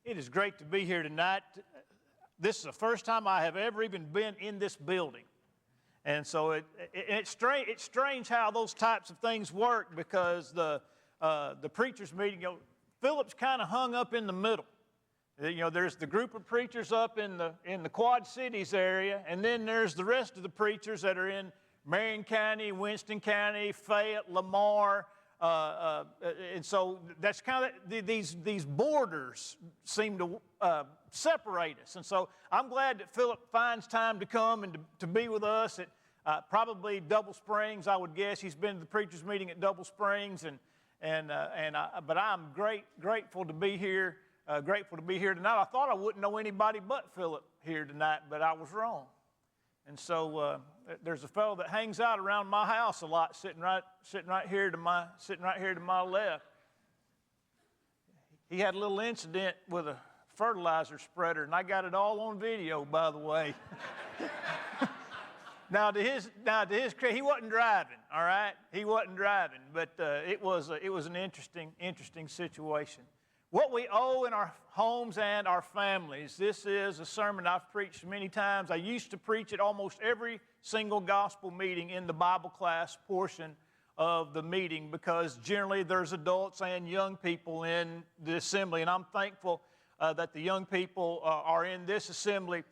It is great to be here tonight. This is the first time I have ever even been in this building. And so it's strange how those types of things work, because the preachers meeting, Philip's kind of hung up in the middle. There's the group of preachers up in the Quad Cities area, and then there's the rest of the preachers that are in Marion County, Winston County, Fayette, Lamar. And so that's kind of these borders seem to separate us. And so I'm glad that Philip finds time to come and to be with us at probably Double Springs. I would guess he's been to the preachers meeting at Double Springs, but I'm grateful to be here. Grateful to be here tonight. I thought I wouldn't know anybody but Philip here tonight, but I was wrong. And so there's a fellow that hangs out around my house a lot, sitting right here to my left. He had a little incident with a fertilizer spreader, and I got it all on video, by the way. Now to his credit, he wasn't driving. All right, he wasn't driving, but it was an interesting situation. What we owe in our homes and our families. This is a sermon I've preached many times. I used to preach at almost every single gospel meeting in the Bible class portion of the meeting, because generally there's adults and young people in the assembly. And I'm thankful that the young people are in this assembly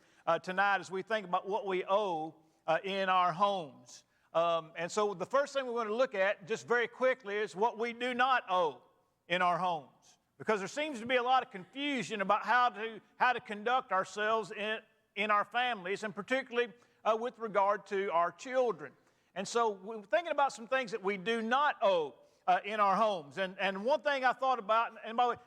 tonight as we think about what we owe in our homes. And so the first thing we're going to look at just very quickly is what we do not owe in our homes. Because there seems to be a lot of confusion about how to conduct ourselves in our families, and particularly with regard to our children. And so we're thinking about some things that we do not owe in our homes. And one thing I thought about, and by the way,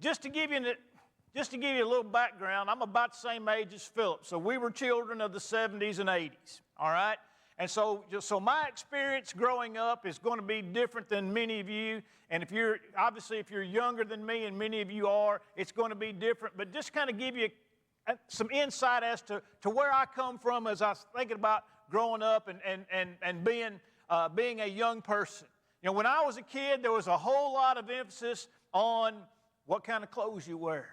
just to give you a little background, I'm about the same age as Philip. So we were children of the 70s and 80s, all right? And so my experience growing up is going to be different than many of you. And if you're younger than me, and many of you are, it's going to be different. But just kind of give you some insight as to where I come from as I was thinking about growing up and being a young person. When I was a kid, there was a whole lot of emphasis on what kind of clothes you wear.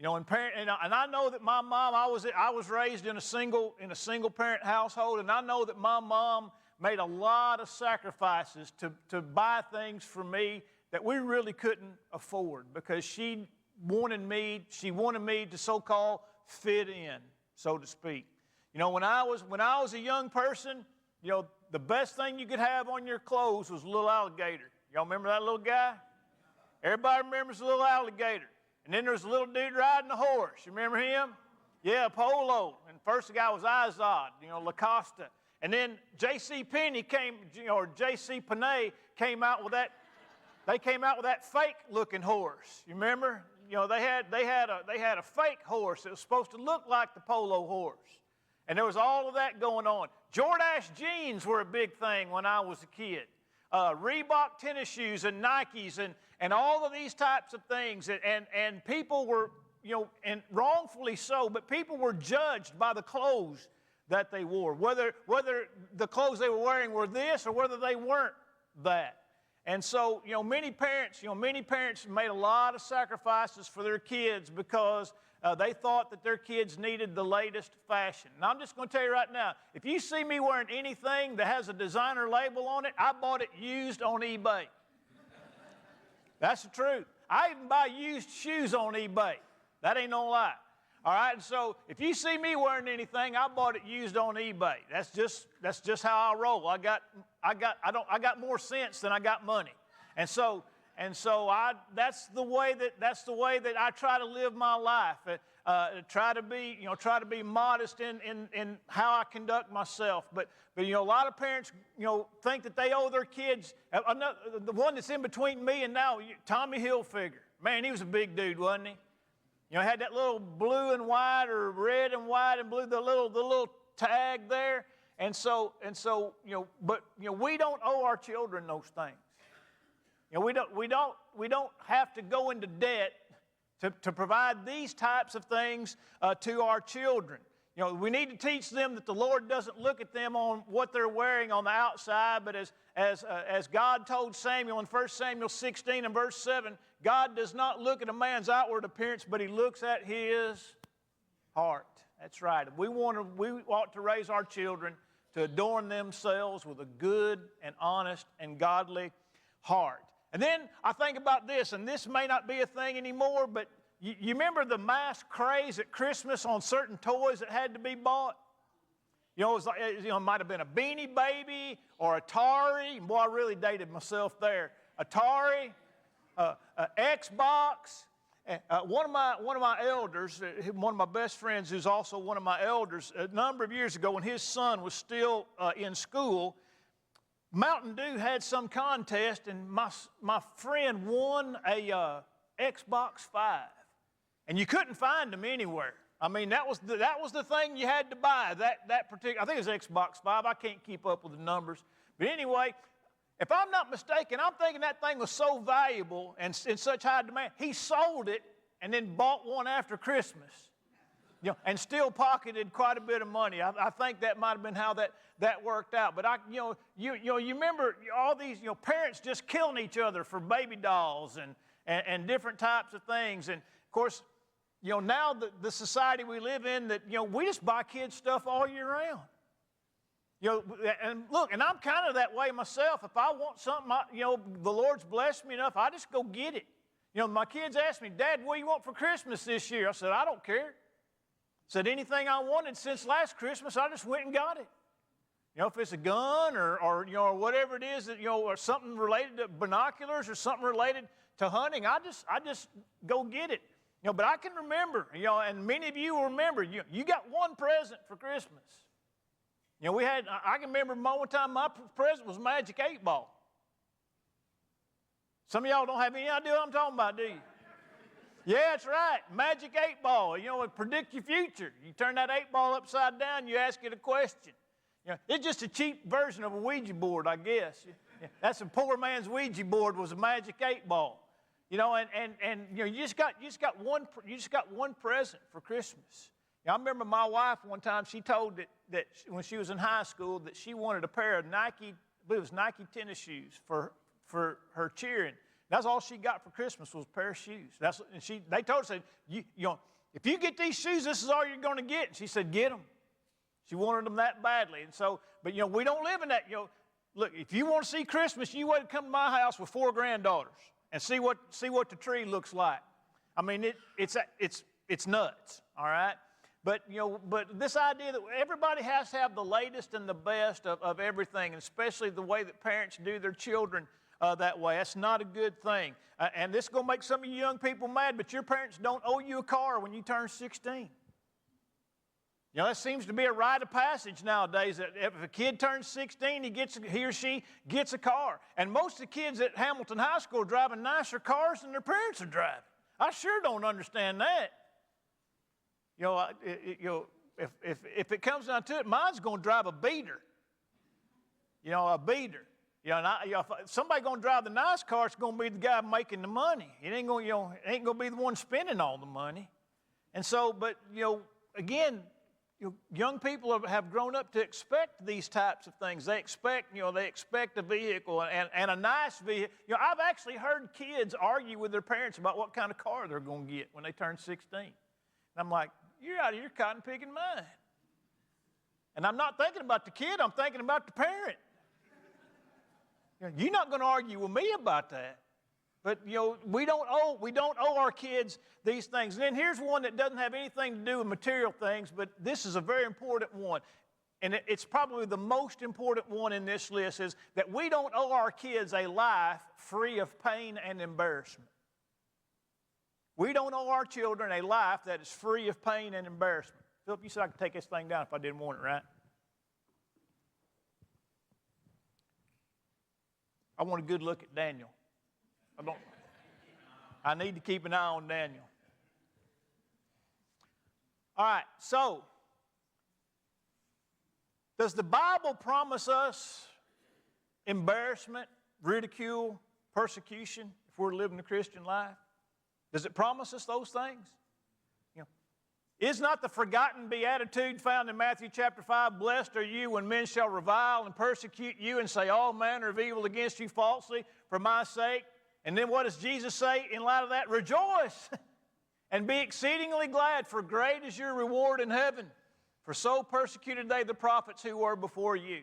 And I know that my mom, I was raised in a single parent household, and I know that my mom made a lot of sacrifices to buy things for me that we really couldn't afford, because she wanted me to so-called fit in, so to speak. When I was a young person, the best thing you could have on your clothes was a little alligator. Y'all remember that little guy? Everybody remembers the little alligator. And then there's a little dude riding a horse. You remember him? Yeah, Polo. And first the guy was Izod, Lacosta. And then J.C. Penney J.C. Penney came out with that. They came out with that fake-looking horse. You remember? They had a fake horse that was supposed to look like the Polo horse. And there was all of that going on. Jordache jeans were a big thing when I was a kid. Reebok tennis shoes and Nikes and all of these types of things. And people were, and wrongfully so, but people were judged by the clothes that they wore, whether the clothes they were wearing were this or whether they weren't that. And so, many parents made a lot of sacrifices for their kids because they thought that their kids needed the latest fashion. And I'm just going to tell you right now, if you see me wearing anything that has a designer label on it, I bought it used on eBay. That's the truth. I even buy used shoes on eBay. That ain't no lie. All right, and so if you see me wearing anything, I bought it used on eBay. That's just how I roll. I got more sense than I got money, and so that's the way that I try to live my life. Try to be modest in how I conduct myself. But a lot of parents think that they owe their kids. The one that's in between me and now, Tommy Hilfiger. Man, he was a big dude, wasn't he? Had that little blue and white or red and white and blue, the little tag there. And so, we don't owe our children those things. We don't have to go into debt to provide these types of things to our children. We need to teach them that the Lord doesn't look at them on what they're wearing on the outside, but as God told Samuel in 1 Samuel 16 and verse 7, God does not look at a man's outward appearance, but He looks at his heart. That's right. We ought to raise our children to adorn themselves with a good and honest and godly heart. And then I think about this, and this may not be a thing anymore, but you remember the mass craze at Christmas on certain toys that had to be bought? You know, it might have been a Beanie Baby or Atari. Boy, I really dated myself there. Atari, Xbox. One of my elders, one of my best friends who's also one of my elders, a number of years ago when his son was still in school, Mountain Dew had some contest, and my friend won a Xbox 5. And you couldn't find them anywhere. I mean, that was the thing you had to buy, that particular, I think it was Xbox 5. I can't keep up with the numbers. But anyway, if I'm not mistaken, I'm thinking that thing was so valuable and in such high demand, he sold it and then bought one after Christmas, you know, and still pocketed quite a bit of money. I think that might have been how that worked out. But you remember all these parents just killing each other for baby dolls and different types of things. And of course, now the society we live in, that we just buy kids stuff all year round. And look, and I'm kind of that way myself. If I want something, the Lord's blessed me enough, I just go get it. My kids asked me, Dad, what do you want for Christmas this year? I said, I don't care. I said, anything I wanted since last Christmas, I just went and got it. If it's a gun or whatever it is, or something related to binoculars or something related to hunting, I just go get it. But I can remember, and many of you will remember, you got one present for Christmas. I can remember one time my present was Magic 8 Ball. Some of y'all don't have any idea what I'm talking about, do you? Yeah, that's right. Magic 8 Ball. It predict your future. You turn that 8 ball upside down, you ask it a question. It's just a cheap version of a Ouija board, I guess. That's a poor man's Ouija board, was a Magic 8 Ball. You just got one present for Christmas. I remember my wife one time, she told that when she was in high school that she wanted a pair of Nike, I believe it was Nike tennis shoes for her cheering. That's all she got for Christmas was a pair of shoes. They told her, said, if you get these shoes, this is all you're going to get. And she said, get them. She wanted them that badly. And so, but we don't live in that. Look, if you want to see Christmas, you wouldn't come to my house with 4 granddaughters and see what the tree looks like. I mean, it's nuts. All right. But this idea that everybody has to have the latest and the best of everything, and especially the way that parents do their children that way, that's not a good thing. And this is going to make some of you young people mad, but your parents don't owe you a car when you turn 16. That seems to be a rite of passage nowadays, that if a kid turns 16, he or she gets a car. And most of the kids at Hamilton High School are driving nicer cars than their parents are driving. I sure don't understand that. If it comes down to it, mine's going to drive a beater. A beater. If somebody going to drive the nice car, it's going to be the guy making the money. It ain't going to be the one spending all the money. And so, but again, young people have grown up to expect these types of things. They expect a vehicle and a nice vehicle. I've actually heard kids argue with their parents about what kind of car they're going to get when they turn 16. And I'm like, you're out of your cotton picking mind. And I'm not thinking about the kid, I'm thinking about the parent. You're not going to argue with me about that. But we don't owe our kids these things. And then here's one that doesn't have anything to do with material things, but this is a very important one. And it's probably the most important one in this list, is that we don't owe our kids a life free of pain and embarrassment. We don't owe our children a life that is free of pain and embarrassment. Philip, you said I could take this thing down if I didn't want it, right? I want a good look at Daniel. I need to keep an eye on Daniel. All right, so does the Bible promise us embarrassment, ridicule, persecution if we're living the Christian life? Does it promise us those things? Is not the forgotten beatitude found in Matthew chapter 5, blessed are you when men shall revile and persecute you and say all manner of evil against you falsely for my sake? And then what does Jesus say in light of that? Rejoice and be exceedingly glad, for great is your reward in heaven. For so persecuted they the prophets who were before you.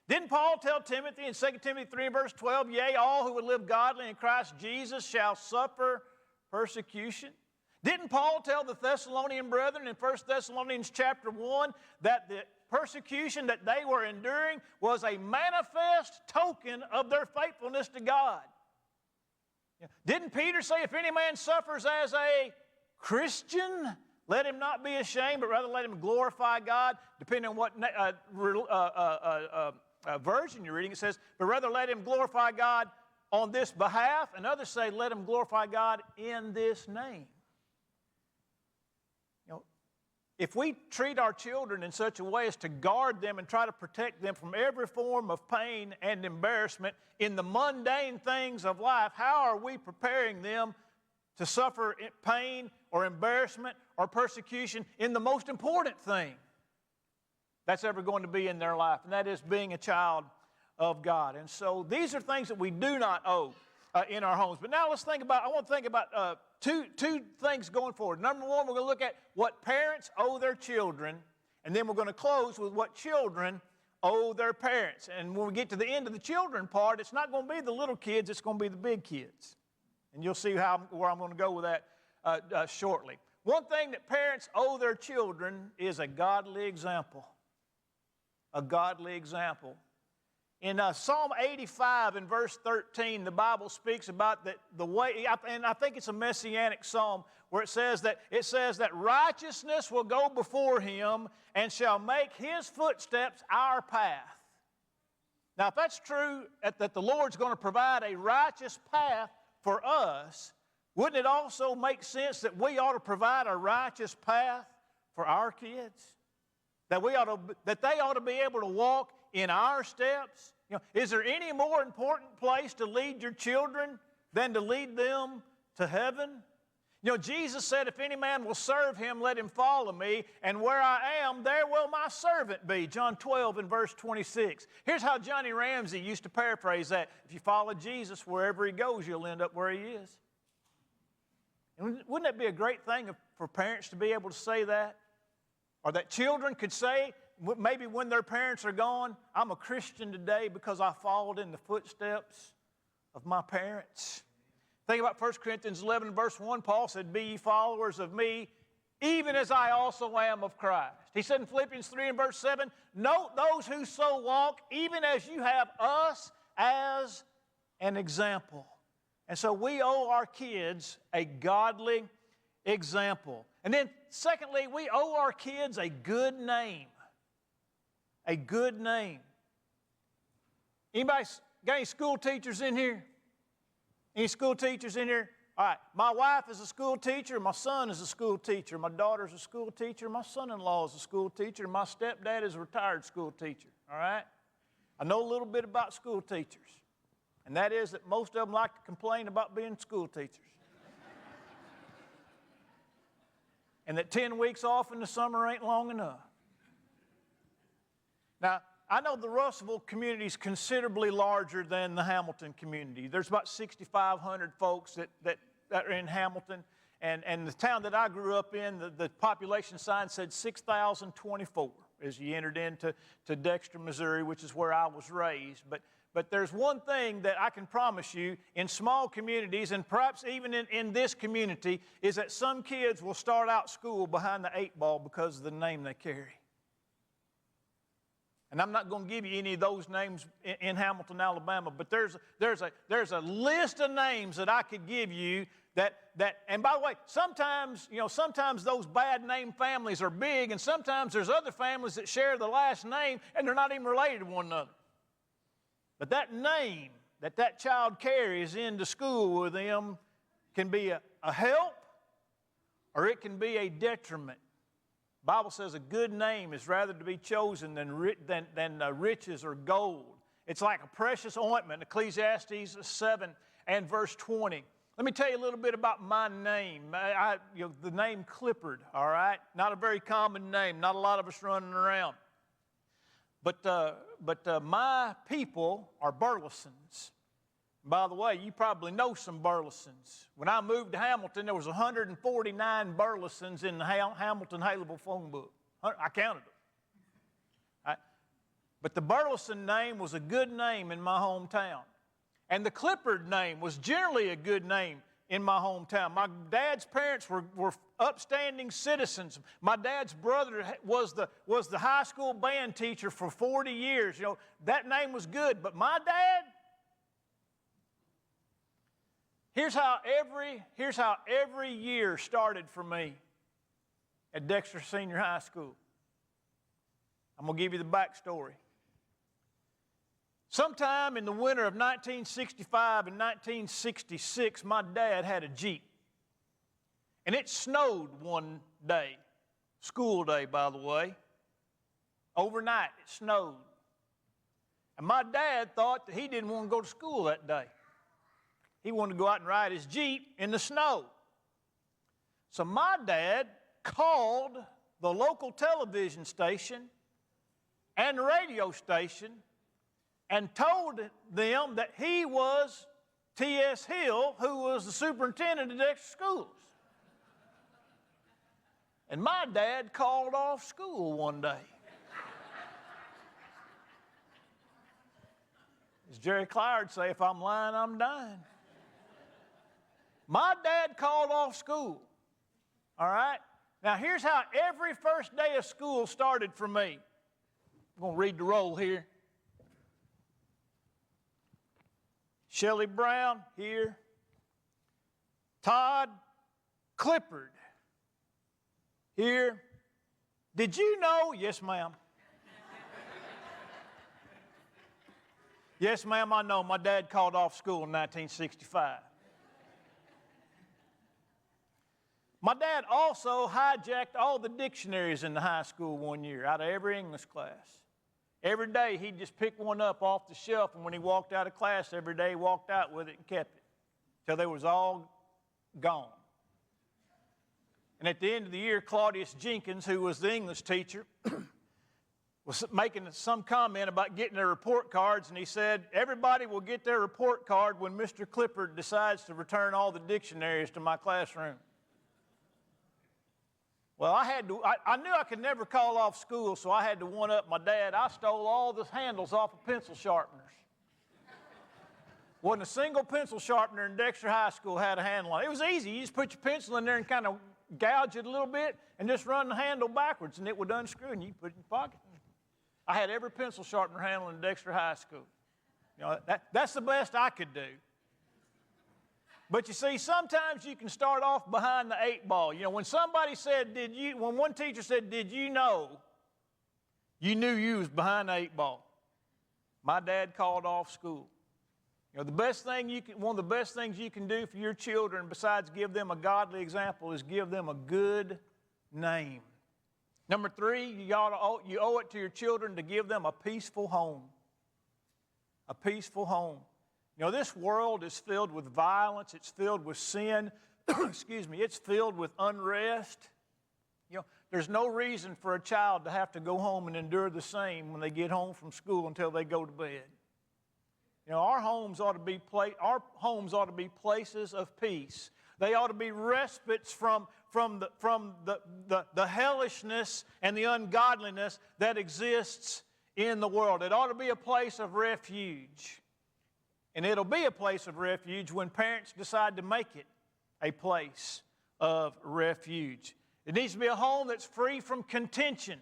Didn't Paul tell Timothy in 2 Timothy 3 and verse 12, yea, all who would live godly in Christ Jesus shall suffer persecution? Didn't Paul tell the Thessalonian brethren in 1 Thessalonians chapter 1 that the persecution that they were enduring was a manifest token of their faithfulness to God? Didn't Peter say, if any man suffers as a Christian, let him not be ashamed, but rather let him glorify God? Depending on what version you're reading, it says, but rather let him glorify God on this behalf. And others say, let him glorify God in this name. If we treat our children in such a way as to guard them and try to protect them from every form of pain and embarrassment in the mundane things of life, how are we preparing them to suffer pain or embarrassment or persecution in the most important thing that's ever going to be in their life, and that is being a child of God? And so these are things that we do not owe in our homes. But now I want to think about two things going forward. Number one, we're going to look at what parents owe their children, and then we're going to close with what children owe their parents. And when we get to the end of the children part, it's not going to be the little kids, it's going to be the big kids. And you'll see where I'm going to go with that shortly. One thing that parents owe their children is a godly example. A godly example. In Psalm 85 in verse 13, the Bible speaks about the way, and I think it's a messianic psalm, where it says that righteousness will go before him and shall make his footsteps our path. Now, if that's true, that the Lord's going to provide a righteous path for us, wouldn't it also make sense that we ought to provide a righteous path for our kids? That they ought to be able to walk in our steps? Is there any more important place to lead your children than to lead them to heaven? Jesus said, if any man will serve him, let him follow me, and where I am, there will my servant be. John 12 and verse 26. Here's how Johnny Ramsey used to paraphrase that. If you follow Jesus, wherever he goes, you'll end up where he is. And wouldn't that be a great thing for parents to be able to say that? Or that children could say, maybe when their parents are gone, I'm a Christian today because I followed in the footsteps of my parents. Think about 1 Corinthians 11 verse 1. Paul said, be ye followers of me, even as I also am of Christ. He said in Philippians 3 and verse 7, note those who so walk, even as you have us as an example. And so we owe our kids a godly example. And then secondly, we owe our kids a good name. A good name. Anybody got any school teachers in here? Any school teachers in here? All right, my wife is a school teacher, my son is a school teacher, my daughter's a school teacher, my son-in-law is a school teacher, and my stepdad is a retired school teacher, all right? I know a little bit about school teachers, and that is that most of them like to complain about being school teachers. And that 10 weeks off in the summer ain't long enough. Now, I know the Russellville community is considerably larger than the Hamilton community. There's about 6,500 folks that are in Hamilton. And the town that I grew up in, the population sign said 6,024 as you entered into Dexter, Missouri, which is where I was raised. But there's one thing that I can promise you in small communities, and perhaps even in this community, is that some kids will start out school behind the 8 ball because of the name they carry. And I'm not going to give you any of those names in Hamilton, Alabama, but there's a list of names that I could give you that and by the way, sometimes those bad name families are big, and sometimes there's other families that share the last name and they're not even related to one another. But that name that child carries into school with them can be a help or it can be a detriment. The Bible says a good name is rather to be chosen than riches or gold. It's like a precious ointment, Ecclesiastes 7 and verse 20. Let me tell you a little bit about my name. The name Clippard, all right? Not a very common name. Not a lot of us running around. But my people are Burlesons. By the way, you probably know some Burlesons. When I moved to Hamilton, there was 149 Burlesons in the Hamilton-Haleyville phone book. I counted them. But the Burleson name was a good name in my hometown. And the Clippard name was generally a good name in my hometown. My dad's parents were upstanding citizens. My dad's brother was the high school band teacher for 40 years. You know, that name was good. But my dad, here's how every year started for me at Dexter Senior High School. I'm going to give you the backstory. Sometime in the winter of 1965 and 1966, my dad had a Jeep. And it snowed one day, school day, by the way. Overnight, it snowed. And my dad thought that he didn't want to go to school that day. He wanted to go out and ride his Jeep in the snow. So my dad called the local television station and the radio station and told them that he was T.S. Hill, who was the superintendent of Dexter Schools. And my dad called off school one day. As Jerry Clippard would say, if I'm lying, I'm dying. My dad called off school, all right? Now, here's how every first day of school started for me. I'm going to read the roll here. Shelley Brown, here. Todd Clippard, here. Did you know? Yes, ma'am. Yes, ma'am, I know. My dad called off school in 1965. My dad also hijacked all the dictionaries in the high school one year out of every English class. Every day he'd just pick one up off the shelf, and when he walked out of class every day, he walked out with it and kept it till they was all gone. And at the end of the year, Claudius Jenkins, who was the English teacher, was making some comment about getting their report cards, and he said, everybody will get their report card when Mr. Clippard decides to return all the dictionaries to my classroom. Well, I knew I could never call off school, so I had to one-up my dad. I stole all the handles off of pencil sharpeners. Wasn't a single pencil sharpener in Dexter High School had a handle on it. It was easy. You just put your pencil in there and kind of gouge it a little bit and just run the handle backwards, and it would unscrew, and you put it in your pocket. I had every pencil sharpener handle in Dexter High School. You know, that's the best I could do. But you see, sometimes you can start off behind the 8 ball. You know, when somebody said, when one teacher said, did you know, you knew you was behind the 8 ball. My dad called off school. You know, one of the best things you can do for your children, besides give them a godly example, is give them a good name. Number 3, you owe it to your children to give them a peaceful home. A peaceful home. You know, this world is filled with violence. It's filled with sin. Excuse me. It's filled with unrest. You know, there's no reason for a child to have to go home and endure the same when they get home from school until they go to bed. You know, our homes ought to be places of peace. They ought to be respites from the hellishness and the ungodliness that exists in the world. It ought to be a place of refuge. And it'll be a place of refuge when parents decide to make it a place of refuge. It needs to be a home that's free from contention.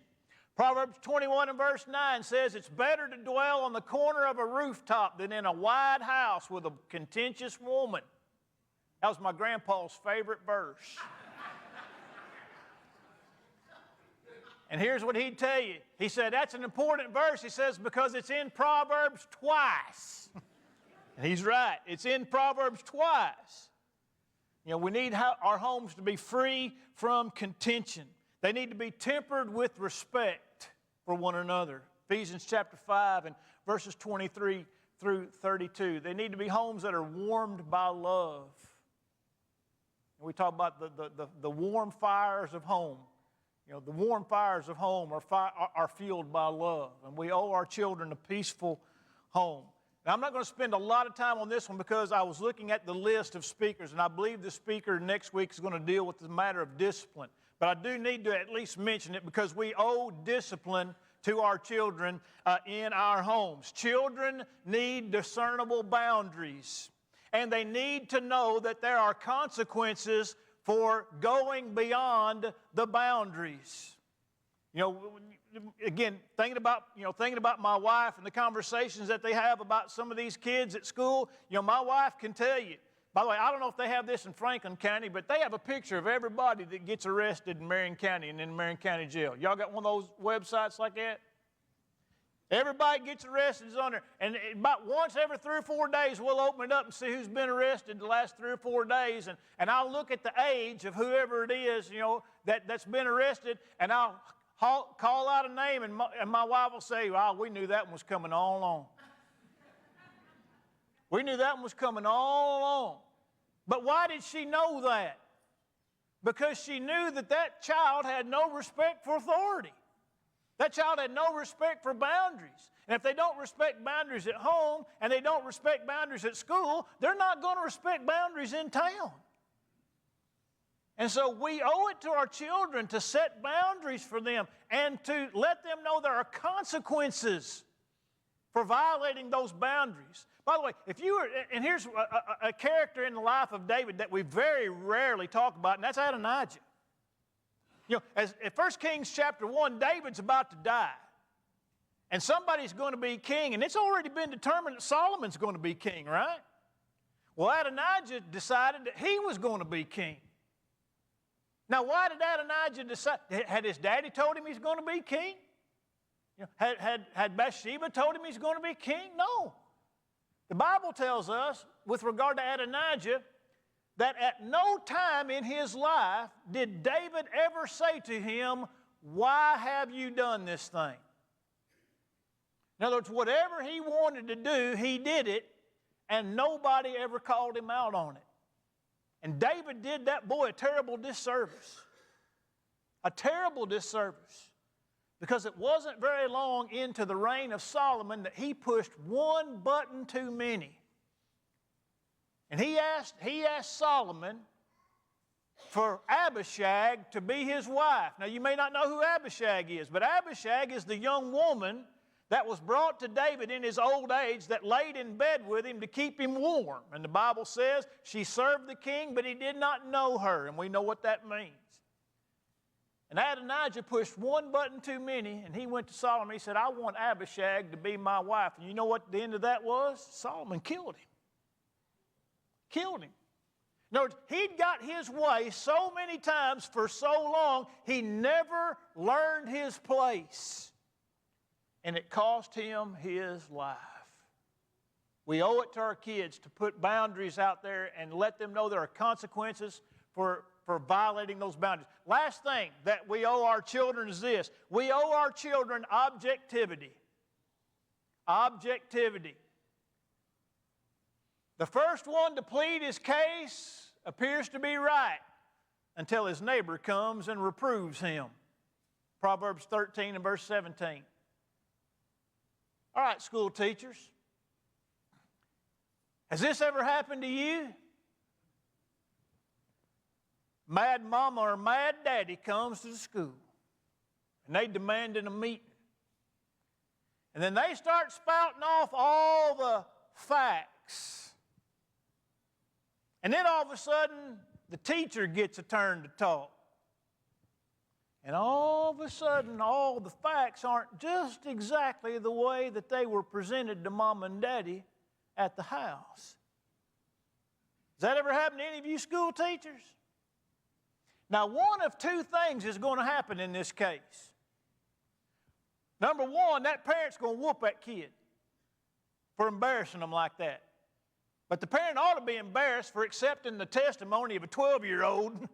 Proverbs 21 and verse 9 says, it's better to dwell on the corner of a rooftop than in a wide house with a contentious woman. That was my grandpa's favorite verse. And here's what he'd tell you. He said, that's an important verse. He says, because it's in Proverbs twice. And he's right. It's in Proverbs twice. You know, we need our homes to be free from contention. They need to be tempered with respect for one another. Ephesians chapter 5 and verses 23 through 32. They need to be homes that are warmed by love. We talk about the warm fires of home. You know, the warm fires of home are fueled by love, and we owe our children a peaceful home. Now, I'm not going to spend a lot of time on this one because I was looking at the list of speakers, and I believe the speaker next week is going to deal with the matter of discipline. But I do need to at least mention it because we owe discipline to our children in our homes. Children need discernible boundaries, and they need to know that there are consequences for going beyond the boundaries. You know, again, thinking about my wife and the conversations that they have about some of these kids at school, you know, my wife can tell you. By the way, I don't know if they have this in Franklin County, but they have a picture of everybody that gets arrested in Marion County and in Marion County Jail. Y'all got one of those websites like that? Everybody gets arrested is on there. And about once every 3 or 4 days, we'll open it up and see who's been arrested the last 3 or 4 days. And I'll look at the age of whoever it is, you know, that's been arrested, and I'll call out a name, and my wife will say, "Wow, we knew that one was coming all along." We knew that one was coming all along. But why did she know that? Because she knew that that child had no respect for authority. That child had no respect for boundaries. And if they don't respect boundaries at home and they don't respect boundaries at school, they're not going to respect boundaries in town. And so we owe it to our children to set boundaries for them and to let them know there are consequences for violating those boundaries. By the way, and here's a character in the life of David that we very rarely talk about, and that's Adonijah. You know, as in 1 Kings chapter 1, David's about to die. And somebody's going to be king, and it's already been determined that Solomon's going to be king, right? Well, Adonijah decided that he was going to be king. Now, why did Adonijah decide? Had his daddy told him he's going to be king? You know, had Bathsheba told him he's going to be king? No. The Bible tells us, with regard to Adonijah, that at no time in his life did David ever say to him, "Why have you done this thing?" In other words, whatever he wanted to do, he did it, and nobody ever called him out on it. And David did that boy a terrible disservice. A terrible disservice. Because it wasn't very long into the reign of Solomon that he pushed one button too many. And he asked Solomon for Abishag to be his wife. Now, you may not know who Abishag is, but Abishag is the young woman that was brought to David in his old age that laid in bed with him to keep him warm. And the Bible says she served the king, but he did not know her, and we know what that means. And Adonijah pushed one button too many, and he went to Solomon. He said, "I want Abishag to be my wife." And you know what the end of that was? Solomon killed him. Killed him. In other words, he'd got his way so many times for so long, he never learned his place. And it cost him his life. We owe it to our kids to put boundaries out there and let them know there are consequences for violating those boundaries. Last thing that we owe our children is this. We owe our children objectivity. Objectivity. The first one to plead his case appears to be right until his neighbor comes and reproves him. Proverbs 13 and verse 17. All right, school teachers. Has this ever happened to you? Mad mama or mad daddy comes to the school and they demanded a meeting. And then they start spouting off all the facts. And then all of a sudden, the teacher gets a turn to talk. And all of a sudden, all the facts aren't just exactly the way that they were presented to mom and daddy at the house. Has that ever happened to any of you school teachers? Now, one of two things is going to happen in this case. Number one, that parent's going to whoop that kid for embarrassing them like that. But the parent ought to be embarrassed for accepting the testimony of a 12-year-old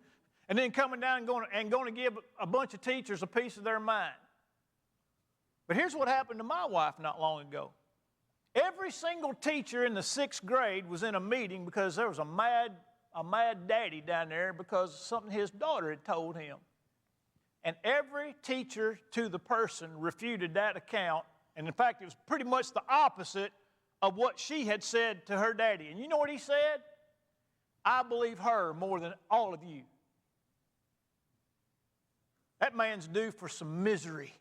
and then coming down and going to give a bunch of teachers a piece of their mind. But here's what happened to my wife not long ago. Every single teacher in the 6th grade was in a meeting because there was a mad a mad daddy down there because of something his daughter had told him. And every teacher to the person refuted that account. And in fact, it was pretty much the opposite of what she had said to her daddy. And you know what he said? I believe her more than all of you. That man's due for some misery.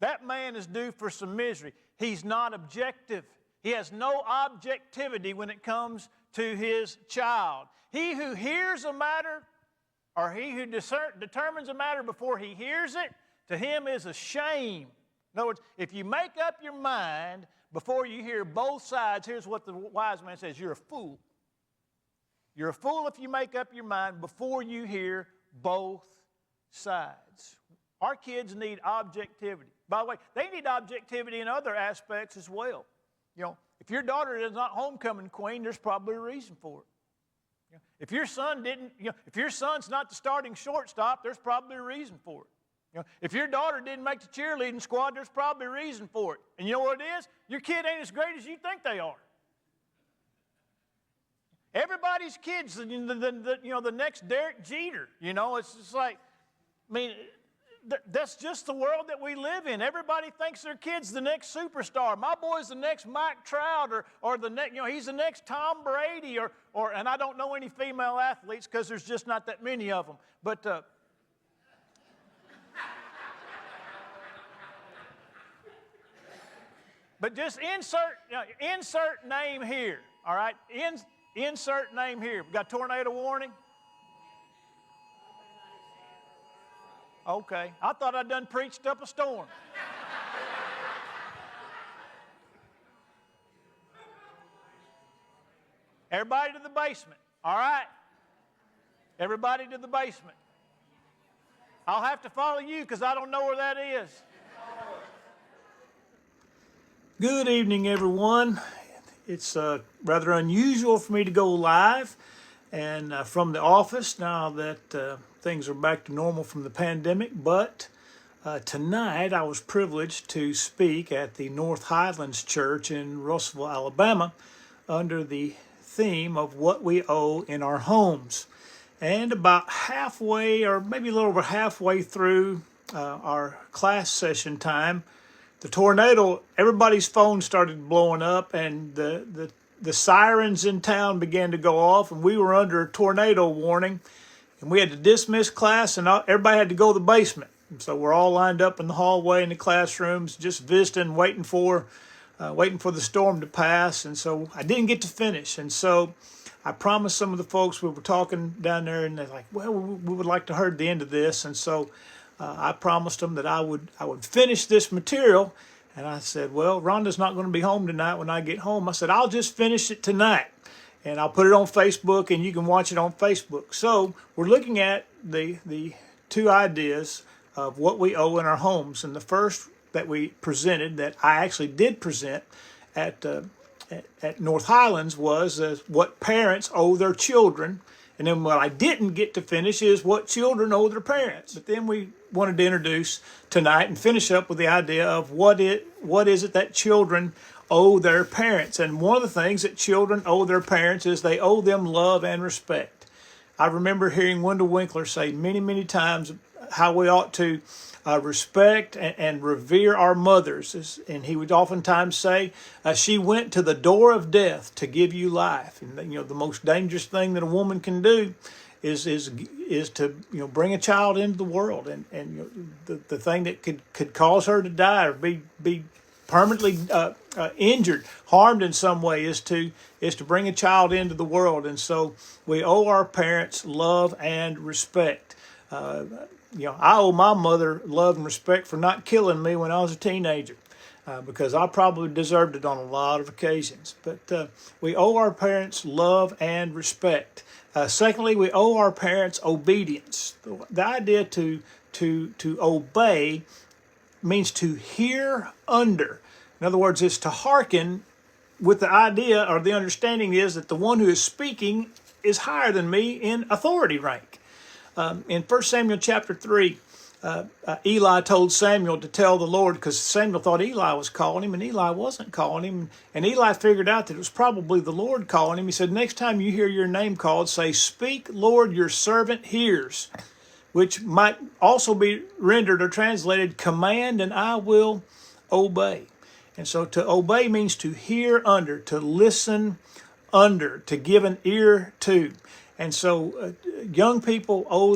That man is due for some misery. He's not objective. He has no objectivity when it comes to his child. He who hears a matter, or he who determines a matter before he hears it, to him is a shame. In other words, if you make up your mind before you hear both sides, here's what the wise man says: you're a fool. You're a fool if you make up your mind before you hear both sides. Our kids need objectivity. By the way, they need objectivity in other aspects as well. You know, if your daughter is not homecoming queen, there's probably a reason for it. You know, if your son if your son's not the starting shortstop, there's probably a reason for it. You know, if your daughter didn't make the cheerleading squad, there's probably a reason for it. And you know what it is? Your kid ain't as great as you think they are. Everybody's kid's the next Derek Jeter. You know, it's just like, I mean, that's just the world that we live in. Everybody thinks their kid's the next superstar. My boy's the next Mike Trout, or the next, he's the next Tom Brady, or and I don't know any female athletes because there's just not that many of them. But just insert name here. All right, insert name here. We got tornado warning. Okay, I thought I'd done preached up a storm. Everybody to the basement, all right? Everybody to the basement. I'll have to follow you because I don't know where that is. Good evening, everyone. It's rather unusual for me to go live and from the office now that things are back to normal from the pandemic, but tonight I was privileged to speak at the North Highlands Church in Russellville, Alabama, under the theme of what we owe in our homes. And about halfway, or maybe a little over halfway through our class session time, the tornado, everybody's phone started blowing up, and the sirens in town began to go off, and we were under a tornado warning. And we had to dismiss class, and everybody had to go to the basement. And so we're all lined up in the hallway in the classrooms, just visiting, waiting for the storm to pass. And so I didn't get to finish. And so I promised some of the folks we were talking down there, and they're like, "Well, we would like to hear the end of this." And so I promised them that I would finish this material. And I said, "Well, Rhonda's not going to be home tonight when I get home." I said, "I'll just finish it tonight. And I'll put it on Facebook, and you can watch it on Facebook." So we're looking at the two ideas of what we owe in our homes. And the first that we presented, that I actually did present at North Highlands, was what parents owe their children. And then what I didn't get to finish is what children owe their parents. But then we wanted to introduce tonight and finish up with the idea of what is it that children owe their parents. And one of the things that children owe their parents is they owe them love and respect. I remember hearing Wendell Winkler say many, many times how we ought to respect and revere our mothers. And he would oftentimes say, she went to the door of death to give you life. And the most dangerous thing that a woman can do is to bring a child into the world. And the thing that could cause her to die or be permanently injured, harmed in some way, is to bring a child into the world. And so we owe our parents love and respect. I owe my mother love and respect for not killing me when I was a teenager, because I probably deserved it on a lot of occasions. But we owe our parents love and respect. Secondly, we owe our parents obedience. The idea to obey means to hear under. In other words, it's to hearken with the idea or the understanding is that the one who is speaking is higher than me in authority rank. In 1 Samuel chapter 3, Eli told Samuel to tell the Lord, because Samuel thought Eli was calling him, and Eli wasn't calling him. And Eli figured out that it was probably the Lord calling him. He said, next time you hear your name called, say, "Speak, Lord, your servant hears," which might also be rendered or translated, "Command, and I will obey." And so to obey means to hear under, to listen under, to give an ear to. And so young people owe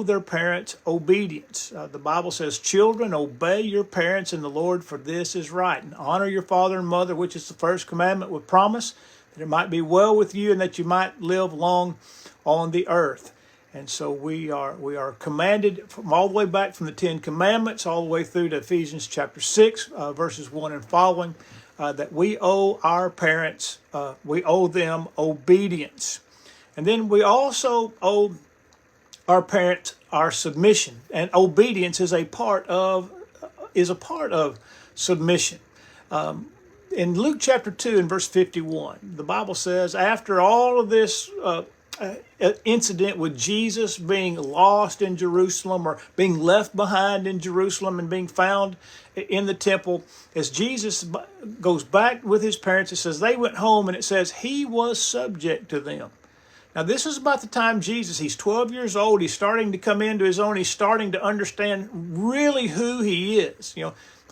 their parents obedience. The Bible says, "Children, obey your parents in the Lord, for this is right. And honor your father and mother," which is the first commandment with promise, that it might be well with you and that you might live long on the earth. And so we are commanded from all the way back from the Ten Commandments all the way through to Ephesians chapter 6, verses 1 and following, that we owe our parents, we owe them obedience. And then we also owe our parents our submission, and obedience is a part of submission. In Luke chapter 2 and verse 51, the Bible says, after all of this incident with Jesus being lost in Jerusalem, or being left behind in Jerusalem and being found in the temple, as Jesus goes back with his parents, it says they went home, and it says he was subject to them. Now, this is about the time Jesus, he's 12 years old. He's starting to come into his own. He's starting to understand really who he is.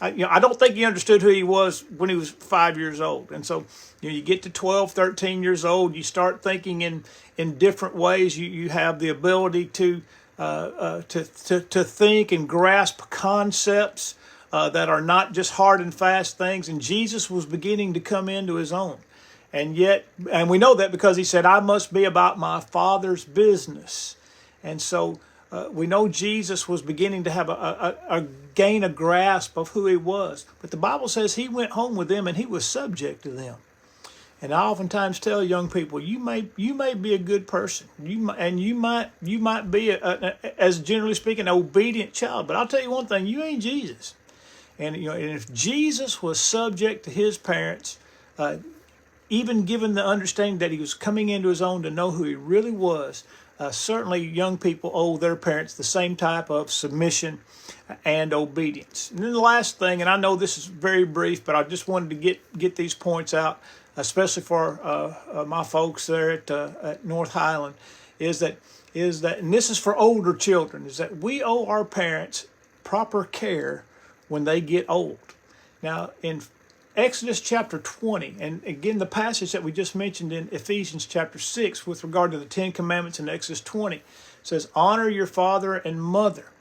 I don't think he understood who he was when he was 5 years old. And so, you get to 12, 13 years old, you start thinking in different ways. You have the ability to think and grasp concepts that are not just hard and fast things. And Jesus was beginning to come into his own. And we know that because he said, "I must be about my Father's business." And so we know Jesus was beginning to have gain a grasp of who he was. But the Bible says he went home with them and he was subject to them. And I oftentimes tell young people, you may be a good person, you might be as generally speaking, an obedient child. But I'll tell you one thing: you ain't Jesus. And and if Jesus was subject to his parents, even given the understanding that he was coming into his own to know who he really was, certainly young people owe their parents the same type of submission and obedience. And then the last thing, and I know this is very brief, but I just wanted to get these points out, especially for my folks there at North Highland, is that, and this is for older children, is that we owe our parents proper care when they get old. Now, in Exodus chapter 20, and again, the passage that we just mentioned in Ephesians chapter 6 with regard to the Ten Commandments in Exodus 20 says, "Honor your father and mother,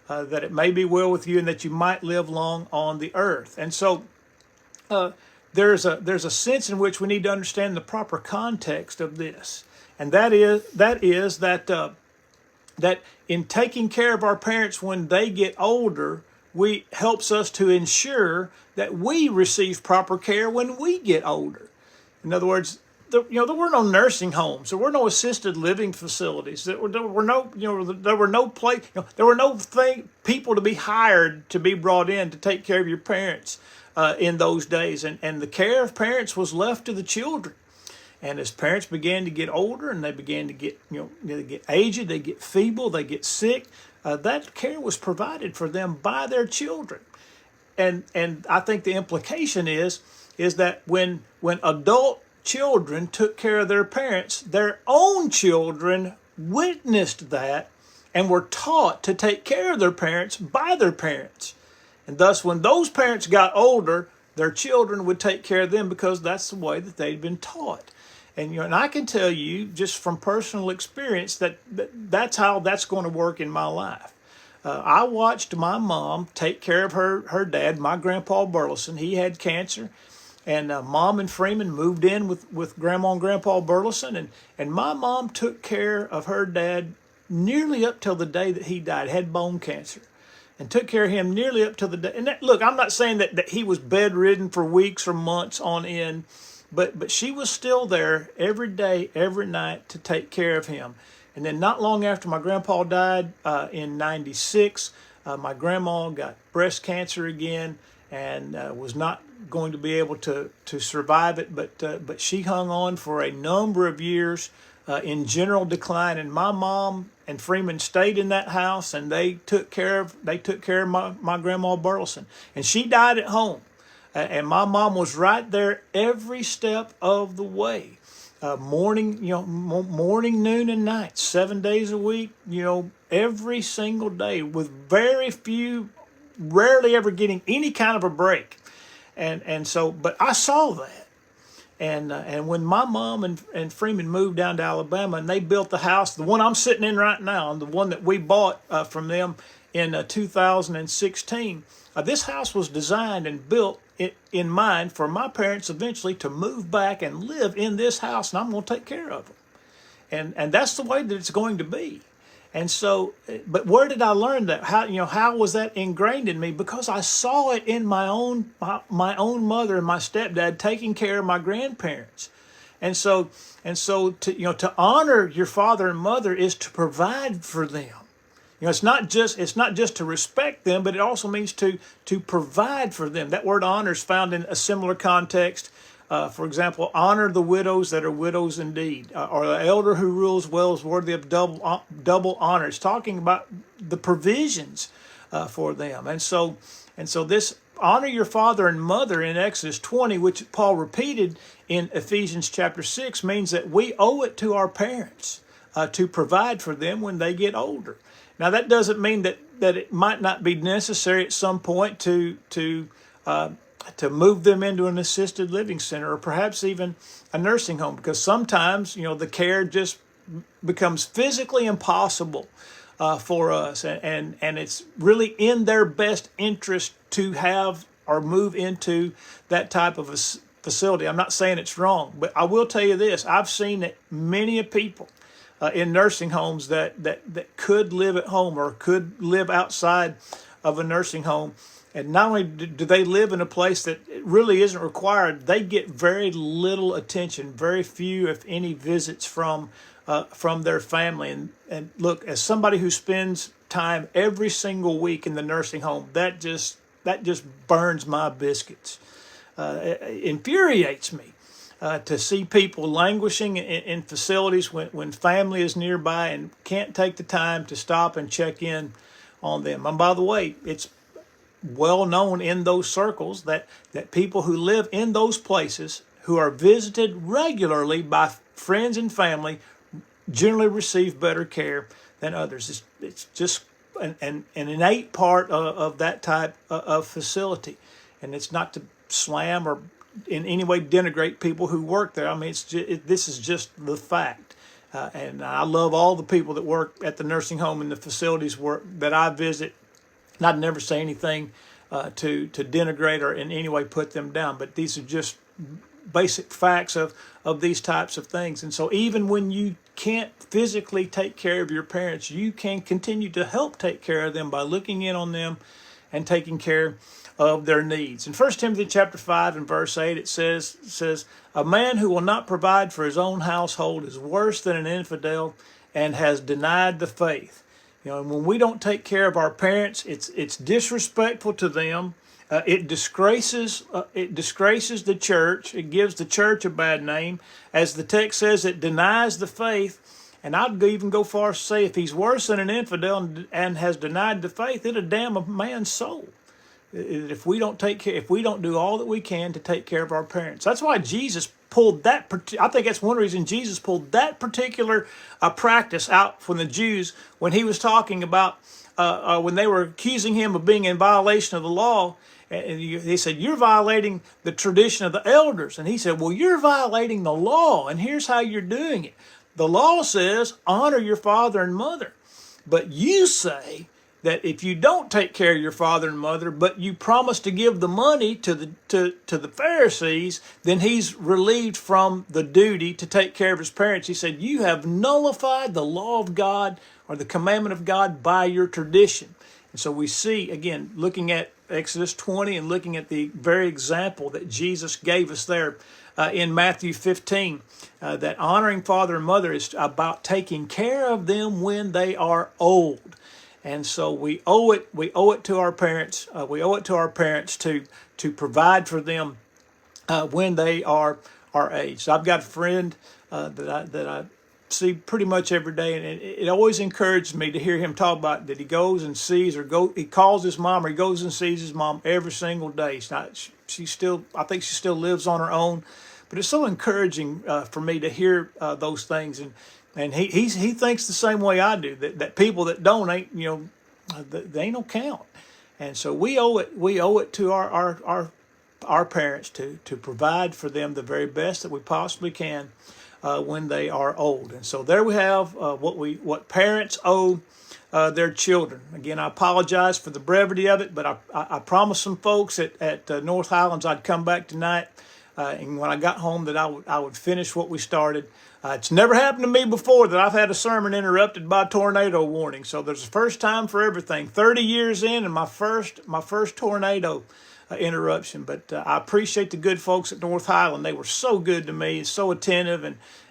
that it may be well with you and that you might live long on the earth." And so there's a sense in which we need to understand the proper context of this. And that is that in taking care of our parents when they get older, helps us to ensure that we receive proper care when we get older. In other words, there were no nursing homes, there were no assisted living facilities, there were no people to be hired to be brought in to take care of your parents in those days, and the care of parents was left to the children. And as parents began to get older and they began to get they get aged, they get feeble, they get sick, that care was provided for them by their children. And I think the implication is that when adult children took care of their parents, their own children witnessed that and were taught to take care of their parents by their parents. And thus, when those parents got older, their children would take care of them because that's the way that they'd been taught. And and I can tell you just from personal experience that's how that's going to work in my life. I watched my mom take care of her dad, my grandpa Burleson. He had cancer, and Mom and Freeman moved in with Grandma and Grandpa Burleson, and my mom took care of her dad nearly up till the day that he died. Had bone cancer, and took care of him nearly up till the day. And look, I'm not saying that he was bedridden for weeks or months on end, but she was still there every day, every night to take care of him. And then not long after my grandpa died in '96, my grandma got breast cancer again and was not going to be able to survive it. But she hung on for a number of years in general decline, and my mom and Freeman stayed in that house, and they took care of my grandma Burleson, and she died at home, and my mom was right there every step of the way, morning, morning, noon, and night, 7 days a week, every single day, with very few, rarely ever getting any kind of a break, and so, but I saw that. And when my mom and Freeman moved down to Alabama, and they built the house, the one I'm sitting in right now, and the one that we bought from them in 2016, this house was designed and built in mind for my parents eventually to move back and live in this house, and I'm going to take care of them. And that's the way that it's going to be. And so, but where did I learn that? How was that ingrained in me? Because I saw it in my own mother and my stepdad taking care of my grandparents. And so to honor your father and mother is to provide for them. It's not just to respect them, but it also means to provide for them. That word honor is found in a similar context. For example, honor the widows that are widows indeed, or the elder who rules well is worthy of double honor. It's talking about the provisions for them. And so this honor your father and mother in Exodus 20, which Paul repeated in Ephesians chapter 6, means that we owe it to our parents to provide for them when they get older. Now, that doesn't mean that it might not be necessary at some point to move them into an assisted living center or perhaps even a nursing home, because sometimes, the care just becomes physically impossible for us. And it's really in their best interest to have or move into that type of a facility. I'm not saying it's wrong, but I will tell you this. I've seen that many people in nursing homes that could live at home or could live outside of a nursing home. And not only do they live in a place that it really isn't required, they get very little attention, very few, if any, visits from their family. And look, as somebody who spends time every single week in the nursing home, that just burns my biscuits. It infuriates me to see people languishing in facilities when family is nearby and can't take the time to stop and check in on them. And by the way, it's well known in those circles that people who live in those places, who are visited regularly by friends and family, generally receive better care than others. It's just an innate part of that type of facility. And it's not to slam or in any way denigrate people who work there. I mean, this is just the fact. And I love all the people that work at the nursing home and the facilities that I visit. And I'd never say anything to denigrate or in any way put them down, but these are just basic facts of these types of things. And so even when you can't physically take care of your parents, you can continue to help take care of them by looking in on them and taking care of their needs. In 1 Timothy chapter 5 and verse 8, it says, a man who will not provide for his own household is worse than an infidel and has denied the faith. And when we don't take care of our parents, it's disrespectful to them. It disgraces the church. It gives the church a bad name. As the text says, it denies the faith. And I'd even go far as to say, if he's worse than an infidel and has denied the faith, it'll damn a man's soul. If we don't do all that we can to take care of our parents. That's why Jesus pulled that. I think that's one reason Jesus pulled that particular practice out from the Jews when he was talking about when they were accusing him of being in violation of the law. And he said, you're violating the tradition of the elders. And he said, well, you're violating the law, and here's how you're doing it. The law says, honor your father and mother. But you say that if you don't take care of your father and mother, but you promise to give the money to the Pharisees, then he's relieved from the duty to take care of his parents. He said, you have nullified the law of God or the commandment of God by your tradition. And so we see, again, looking at Exodus 20 and looking at the very example that Jesus gave us there in Matthew 15, that honoring father and mother is about taking care of them when they are old. And so we owe it to our parents. We owe it to our parents to provide for them when they are our age. So I've got a friend that see pretty much every day, and it always encourages me to hear him talk about that he goes and sees he calls his mom, or he goes and sees his mom every single day. She's still, I think she still lives on her own, but it's so encouraging for me to hear those things, and he thinks the same way I do, that people that don't ain't, they ain't no count. And so we owe it to our parents to provide for them the very best that we possibly can when they are old. And so there we have what parents owe their children. Again, I apologize for the brevity of it, but I promised some folks at North Highlands I'd come back tonight, and when I got home that I would finish what we started. It's never happened to me before that I've had a sermon interrupted by tornado warning. So there's a first time for everything. 30 years in, and my first tornado interruption. But I appreciate the good folks at North Highland. They were so good to me, so attentive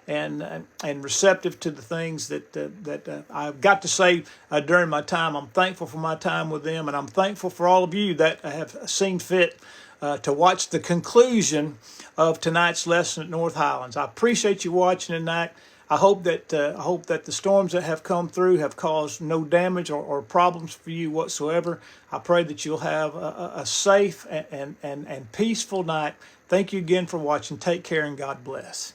and receptive to the things that I've got to say during my time. I'm thankful for my time with them, and I'm thankful for all of you that have seen fit to watch the conclusion of tonight's lesson at North Highlands. I appreciate you watching tonight. I hope that the storms that have come through have caused no damage or problems for you whatsoever. I pray that you'll have a safe and peaceful night. Thank you again for watching. Take care, and God bless.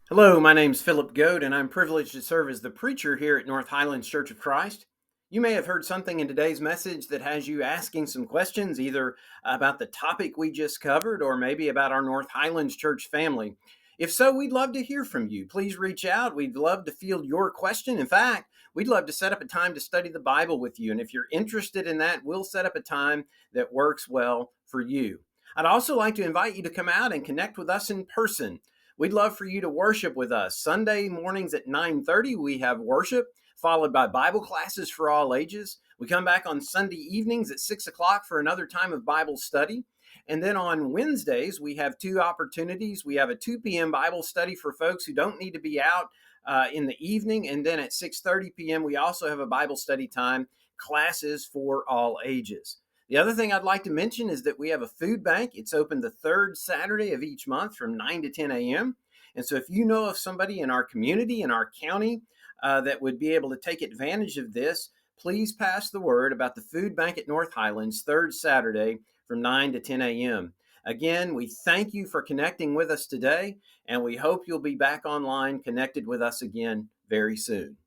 Hello, my name's Philip Goad, and I'm privileged to serve as the preacher here at North Highlands Church of Christ. You may have heard something in today's message that has you asking some questions, either about the topic we just covered or maybe about our North Highlands Church family. If so, we'd love to hear from you. Please reach out. We'd love to field your question. In fact, we'd love to set up a time to study the Bible with you. And if you're interested in that, we'll set up a time that works well for you. I'd also like to invite you to come out and connect with us in person. We'd love for you to worship with us. Sunday mornings at 9:30, we have worship, followed by Bible classes for all ages. We come back on Sunday evenings at 6 o'clock for another time of Bible study. And then on Wednesdays, we have two opportunities. We have a 2 p.m. Bible study for folks who don't need to be out in the evening. And then at 6:30 p.m., we also have a Bible study time, classes for all ages. The other thing I'd like to mention is that we have a food bank. It's open the third Saturday of each month from 9 to 10 a.m. And so if you know of somebody in our community, in our county, that would be able to take advantage of this, please pass the word about the food bank at North Highlands, third Saturday from 9 to 10 a.m. Again, we thank you for connecting with us today, and we hope you'll be back online connected with us again very soon.